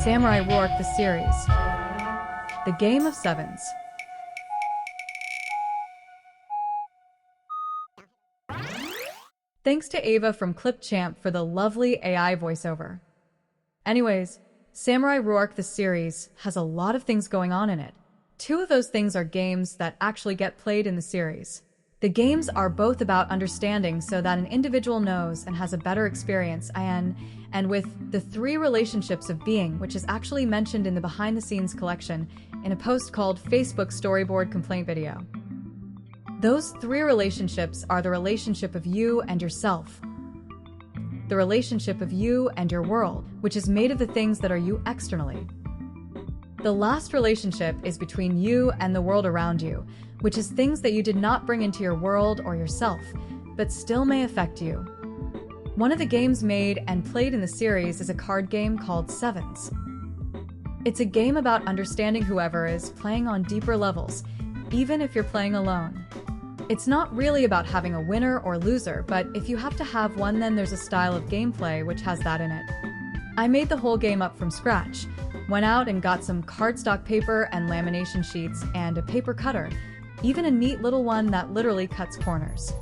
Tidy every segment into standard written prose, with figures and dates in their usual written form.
Samurai Ruach the series. The Game of Sevens. Thanks to Ava from ClipChamp for the lovely AI voiceover. Anyways, Samurai Ruach the series has a lot of things going on in it. Two of those things are games that actually get played in the series. The games are both about understanding so that an individual knows and has a better experience, and with the 3 relationships of being, which is actually mentioned in the behind-the-scenes collection in a post called Facebook Storyboard Complaint Video. Those 3 relationships are the relationship of you and yourself, the relationship of you and your world, which is made of the things that are you externally. The last relationship is between you and the world around you, which is things that you did not bring into your world or yourself, but still may affect you. One of the games made and played in the series is a card game called Sevens. It's a game about understanding whoever is playing on deeper levels, even if you're playing alone. It's not really about having a winner or loser, but if you have to have one, then there's a style of gameplay which has that in it. I made the whole game up from scratch, went out and got some cardstock paper and lamination sheets and a paper cutter, even a neat little one that literally cuts corners.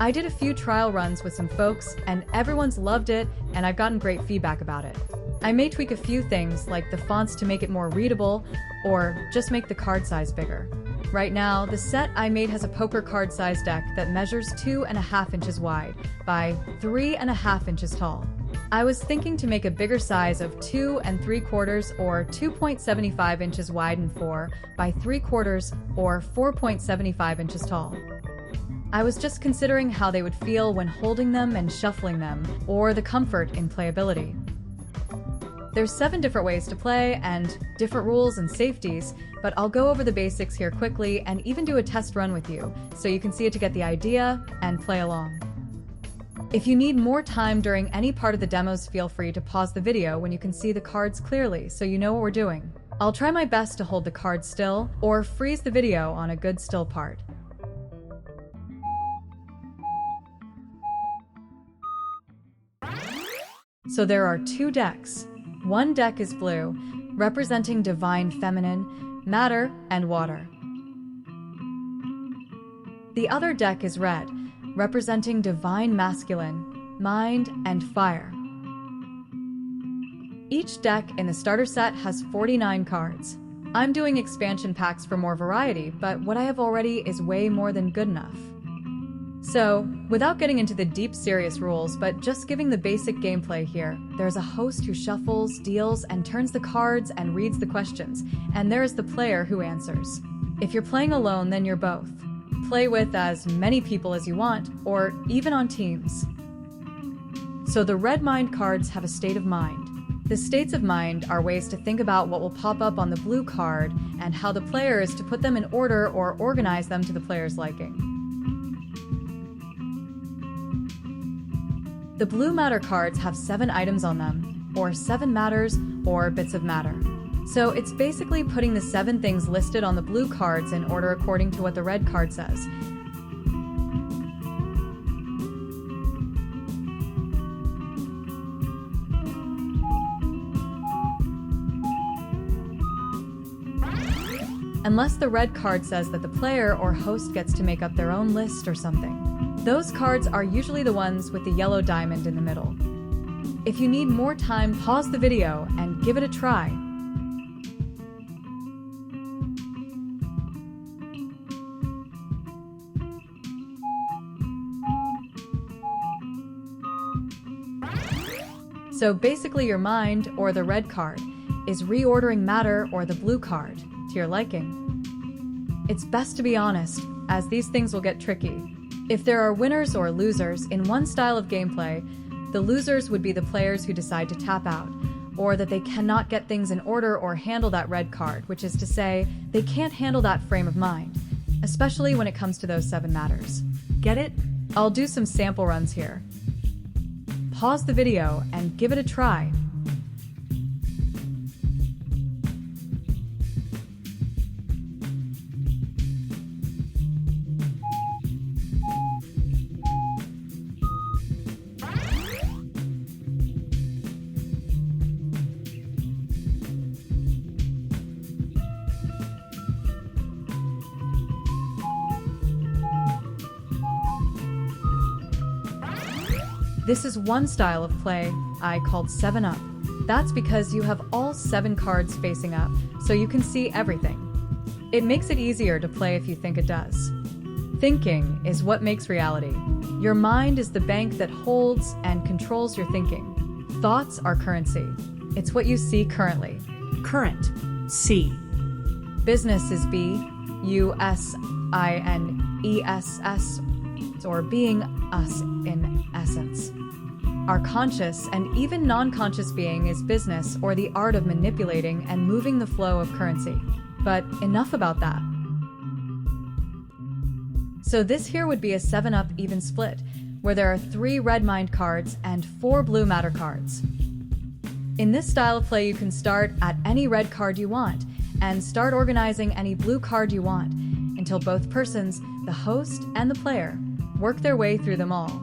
I did a few trial runs with some folks and everyone's loved it, and I've gotten great feedback about it. I may tweak a few things like the fonts to make it more readable or just make the card size bigger. Right now, the set I made has a poker card size deck that measures 2.5 inches wide by 3.5 inches tall. I was thinking to make a bigger size of 2 3/4 or 2.75 inches wide and 4 by 3/4 or 4.75 inches tall. I was just considering how they would feel when holding them and shuffling them, or the comfort in playability. There's 7 different ways to play and different rules and safeties, but I'll go over the basics here quickly and even do a test run with you so you can see it to get the idea and play along. If you need more time during any part of the demos, feel free to pause the video when you can see the cards clearly so you know what we're doing. I'll try my best to hold the cards still or freeze the video on a good still part. So there are 2 decks. One deck is blue, representing divine feminine, matter, and water. The other deck is red, representing divine masculine, mind, and fire. Each deck in the starter set has 49 cards. I'm doing expansion packs for more variety, but what I have already is way more than good enough. So, without getting into the deep serious rules, but just giving the basic gameplay here, there's a host who shuffles, deals, and turns the cards and reads the questions, and there is the player who answers. If you're playing alone, then you're both. Play with as many people as you want, or even on teams. So the red mind cards have a state of mind. The states of mind are ways to think about what will pop up on the blue card and how the player is to put them in order or organize them to the player's liking. The blue matter cards have 7 items on them, or 7 matters, or bits of matter. So it's basically putting the 7 things listed on the blue cards in order according to what the red card says. Unless the red card says that the player or host gets to make up their own list or something. Those cards are usually the ones with the yellow diamond in the middle. If you need more time, pause the video and give it a try. So basically your mind, or the red card, is reordering matter, or the blue card, to your liking. It's best to be honest, as these things will get tricky. If there are winners or losers in one style of gameplay, the losers would be the players who decide to tap out, or that they cannot get things in order or handle that red card, which is to say, they can't handle that frame of mind, especially when it comes to those 7 matters. Get it? I'll do some sample runs here. Pause the video and give it a try. This is one style of play I called 7-Up. That's because you have all 7 cards facing up, so you can see everything. It makes it easier to play if you think it does. Thinking is what makes reality. Your mind is the bank that holds and controls your thinking. Thoughts are currency. It's what you see currently. CurrentSee. Business is BusIness, or being us in essence. Our conscious and even non-conscious being is business, or the art of manipulating and moving the flow of currency. But enough about that. So this here would be a 7-Up even split, where there are 3 red mind cards and 4 blue matter cards. In this style of play, you can start at any red card you want and start organizing any blue card you want until both persons, the host and the player, work their way through them all.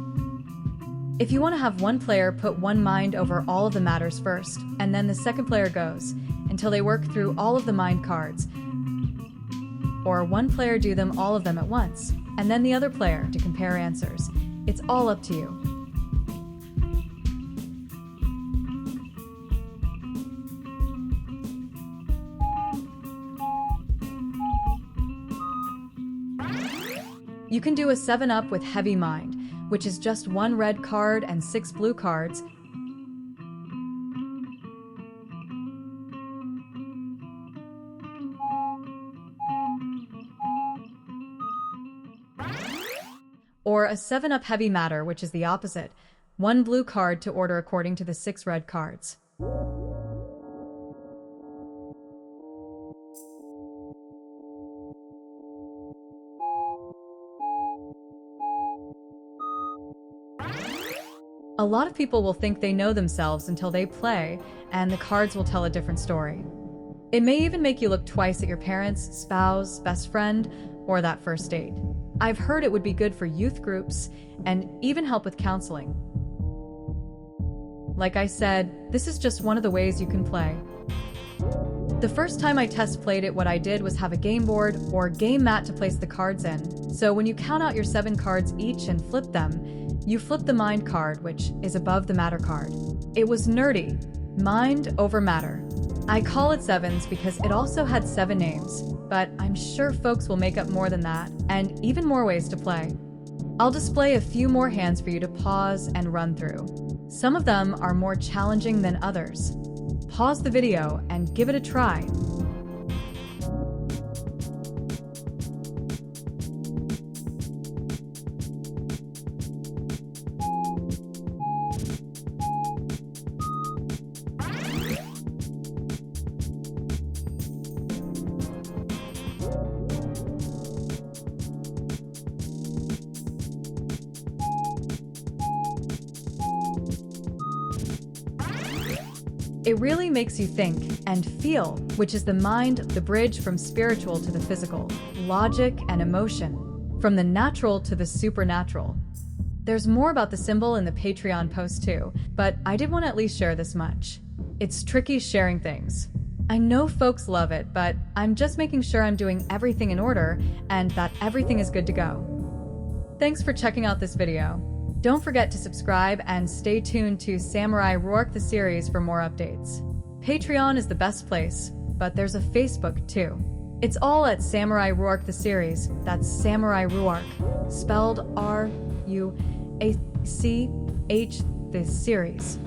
If you want to have one player put one mind over all of the matters first, and then the second player goes until they work through all of the mind cards, or one player do them all of them at once, and then the other player to compare answers. It's all up to you. You can do a 7-Up with Heavy Mind, which is just 1 red card and 6 blue cards, or a 7-Up Heavy Matter, which is the opposite, 1 blue card to order according to the 6 red cards. A lot of people will think they know themselves until they play, and the cards will tell a different story. It may even make you look twice at your parents, spouse, best friend, or that first date. I've heard it would be good for youth groups and even help with counseling. Like I said, this is just one of the ways you can play. The first time I test played it, what I did was have a game board or game mat to place the cards in. So when you count out your 7 cards each and flip them, you flip the mind card, which is above the matter card. It was nerdy. Mind over matter. I call it Sevens because it also had 7 names, but I'm sure folks will make up more than that, and even more ways to play. I'll display a few more hands for you to pause and run through. Some of them are more challenging than others. Pause the video and give it a try. It really makes you think and feel, which is the mind, the bridge from spiritual to the physical, logic and emotion, from the natural to the supernatural. There's more about the symbol in the Patreon post too, but I did want to at least share this much. It's tricky sharing things. I know folks love it, but I'm just making sure I'm doing everything in order and that everything is good to go. Thanks for checking out this video. Don't forget to subscribe and stay tuned to Samurai Ruach the series for more updates. Patreon is the best place, but there's a Facebook too. It's all at Samurai Ruach the series. That's Samurai Ruach, spelled R-U-A-C-H, the series.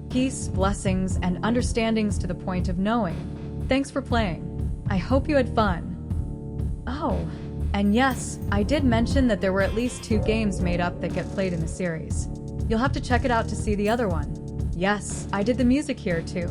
Peace, blessings, and understandings to the point of knowing. Thanks for playing. I hope you had fun. Oh. And yes, I did mention that there were at least 2 games made up that get played in the series. You'll have to check it out to see the other one. Yes, I did the music here too.